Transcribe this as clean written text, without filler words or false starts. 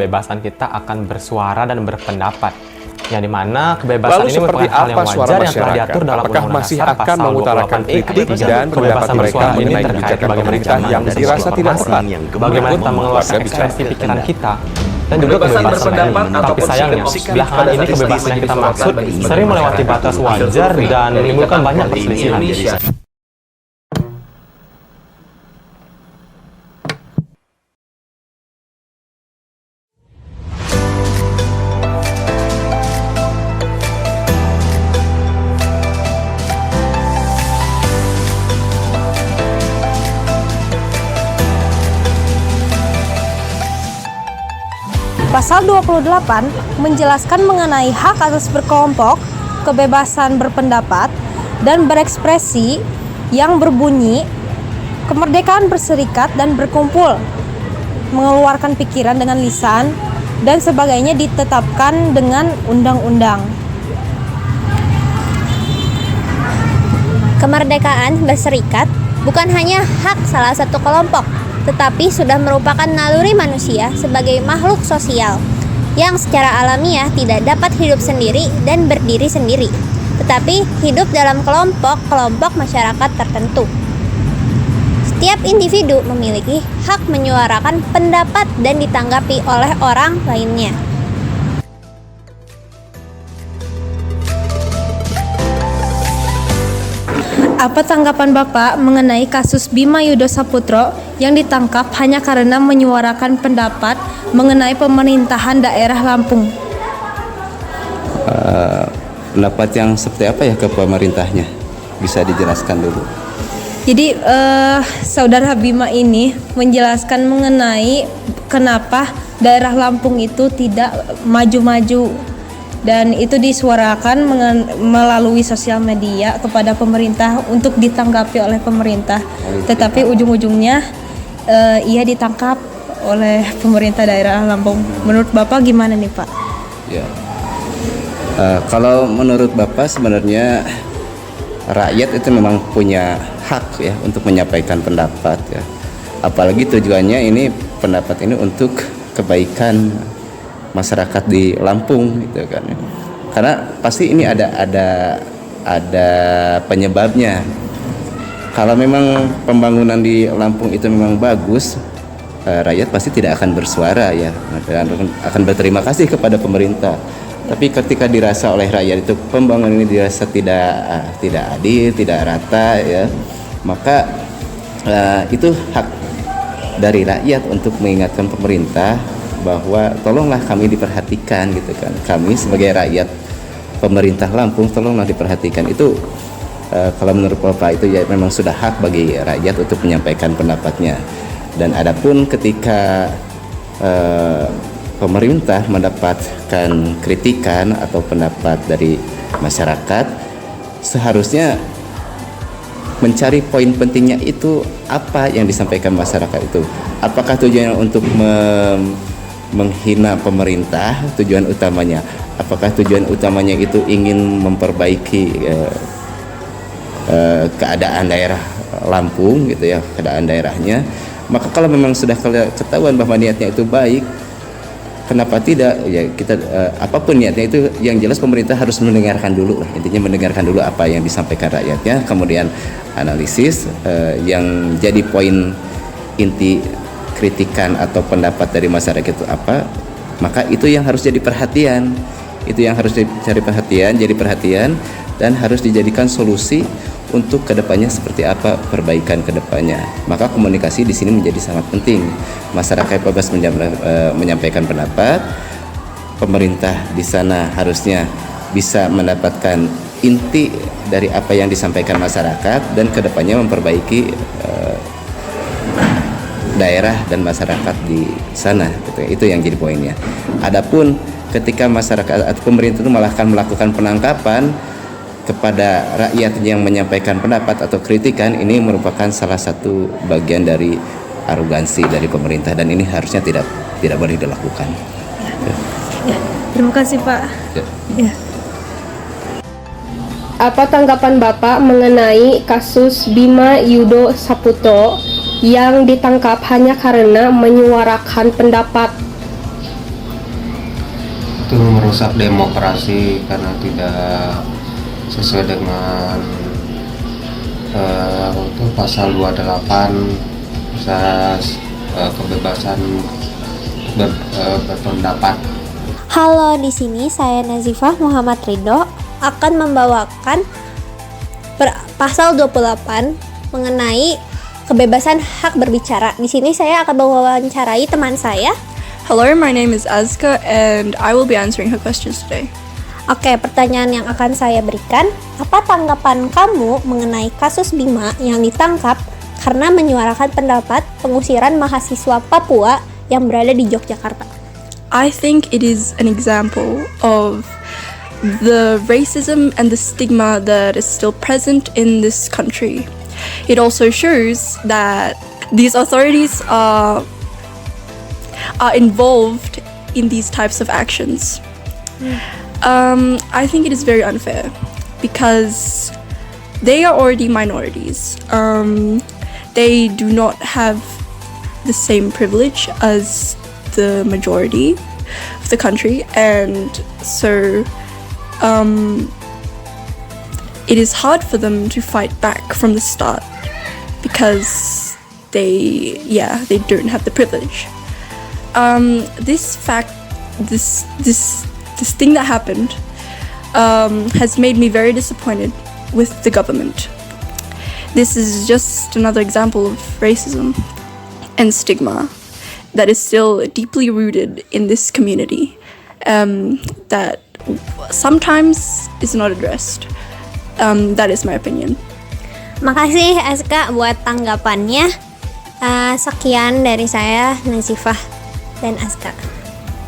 kebebasan kita akan bersuara dan berpendapat. Yang dimana kebebasan Lalu ini merupakan hal yang wajar yang telah diatur dalam apakah Undang-Undang masih Dasar akan pasal mengutarakan 28E kritik dan pendapat kebebasan mereka bersuara ini mengenai terkait kebijakan bagaimana pemerintah kita yang mengakses dirasa tidak informasi, tepat? bagaimana kita mengeluarkan Warga bicara. ekspresi pikiran kita, dan juga Kebebasan kebebasan berpendapat lainnya. ataupun Tapi sayangnya, sikap belakangan ini kebebasan yang kita maksud sering melewati batas wajar dan menimbulkan banyak perselisihan. Pasal 28 menjelaskan mengenai hak atas berkelompok, kebebasan berpendapat, dan berekspresi yang berbunyi kemerdekaan berserikat dan berkumpul, mengeluarkan pikiran dengan lisan, dan sebagainya ditetapkan dengan undang-undang. Kemerdekaan berserikat bukan hanya hak salah satu kelompok, tetapi sudah merupakan naluri manusia sebagai makhluk sosial yang secara alamiah tidak dapat hidup sendiri dan berdiri sendiri, tetapi hidup dalam kelompok-kelompok masyarakat tertentu. Setiap individu memiliki hak menyuarakan pendapat dan ditanggapi oleh orang lainnya. Apa tanggapan Bapak mengenai kasus Bima Yudo Saputro yang ditangkap hanya karena menyuarakan pendapat mengenai pemerintahan daerah Lampung? Pendapat yang seperti apa ya ke pemerintahnya? Bisa dijelaskan dulu. Jadi Saudara Bima ini menjelaskan mengenai kenapa daerah Lampung itu tidak maju-maju, dan itu disuarakan melalui sosial media kepada pemerintah untuk ditanggapi oleh pemerintah. Tetapi ujung-ujungnya ia ditangkap oleh pemerintah daerah Lampung. Menurut Bapak gimana nih Pak? Ya. Kalau menurut Bapak sebenarnya rakyat itu memang punya hak ya untuk menyampaikan pendapat ya. Apalagi tujuannya ini pendapat ini untuk kebaikan masyarakat di Lampung gitu kan. Karena pasti ini ada penyebabnya. Kalau memang pembangunan di Lampung itu memang bagus, rakyat pasti tidak akan bersuara ya, dan akan berterima kasih kepada pemerintah. Tapi ketika dirasa oleh rakyat itu pembangunan ini dirasa tidak adil, tidak rata ya, maka itu hak dari rakyat untuk mengingatkan pemerintah bahwa tolonglah kami diperhatikan gitu kan. Kami sebagai rakyat pemerintah Lampung tolonglah diperhatikan. Itu kalau menurut Bapak itu ya memang sudah hak bagi rakyat untuk menyampaikan pendapatnya. Dan adapun ketika pemerintah mendapatkan kritikan atau pendapat dari masyarakat, seharusnya mencari poin pentingnya itu apa yang disampaikan masyarakat itu. Apakah tujuannya untuk menghina pemerintah, tujuan utamanya? Apakah tujuan utamanya itu ingin memperbaiki keadaan daerah Lampung gitu ya, keadaan daerahnya? Maka kalau memang sudah ketahuan bahwa niatnya itu baik, kenapa tidak ya kita apapun niatnya itu, yang jelas pemerintah harus mendengarkan dulu, intinya mendengarkan dulu apa yang disampaikan rakyatnya, kemudian analisis yang jadi poin inti kritikan atau pendapat dari masyarakat itu apa, maka itu yang harus jadi perhatian, jadi perhatian dan harus dijadikan solusi untuk kedepannya seperti apa perbaikan kedepannya. Maka komunikasi di sini menjadi sangat penting. Masyarakat bebas menyampaikan pendapat, pemerintah di sana harusnya bisa mendapatkan inti dari apa yang disampaikan masyarakat dan kedepannya memperbaiki daerah dan masyarakat di sana gitu. Itu yang jadi poinnya. Adapun ketika masyarakat atau pemerintah itu malah akan melakukan penangkapan kepada rakyat yang menyampaikan pendapat atau kritikan, ini merupakan salah satu bagian dari arogansi dari pemerintah, dan ini harusnya tidak boleh dilakukan. Ya, terima kasih Pak. Ya. Apa tanggapan Bapak mengenai kasus Bima Yudo Saputro yang ditangkap hanya karena menyuarakan pendapat? itu merusak demokrasi karena tidak sesuai dengan itu pasal 28 asas kebebasan berpendapat. Halo, di sini saya Nazifah Muhammad Ridho akan membawakan pasal 28 mengenai kebebasan hak berbicara. Di sini saya akan mewawancarai teman saya. Hello, my name is Azka and I will be answering her questions today. Oke, pertanyaan yang akan saya berikan, apa tanggapan kamu mengenai kasus Bima yang ditangkap karena menyuarakan pendapat pengusiran mahasiswa Papua yang berada di Yogyakarta? I think it is an example of the racism and the stigma that is still present in this country. It also shows that these authorities are involved in these types of actions. I think it is very unfair because they are already minorities. They do not have the same privilege as the majority of the country, and so it is hard for them to fight back from the start because they don't have the privilege. This thing that happened has made me very disappointed with the government. This is just another example of racism and stigma that is still deeply rooted in this community, that sometimes is not addressed. That is my opinion. Makasih Azka buat tanggapannya. Sekian dari saya, Nazifah dan Azka.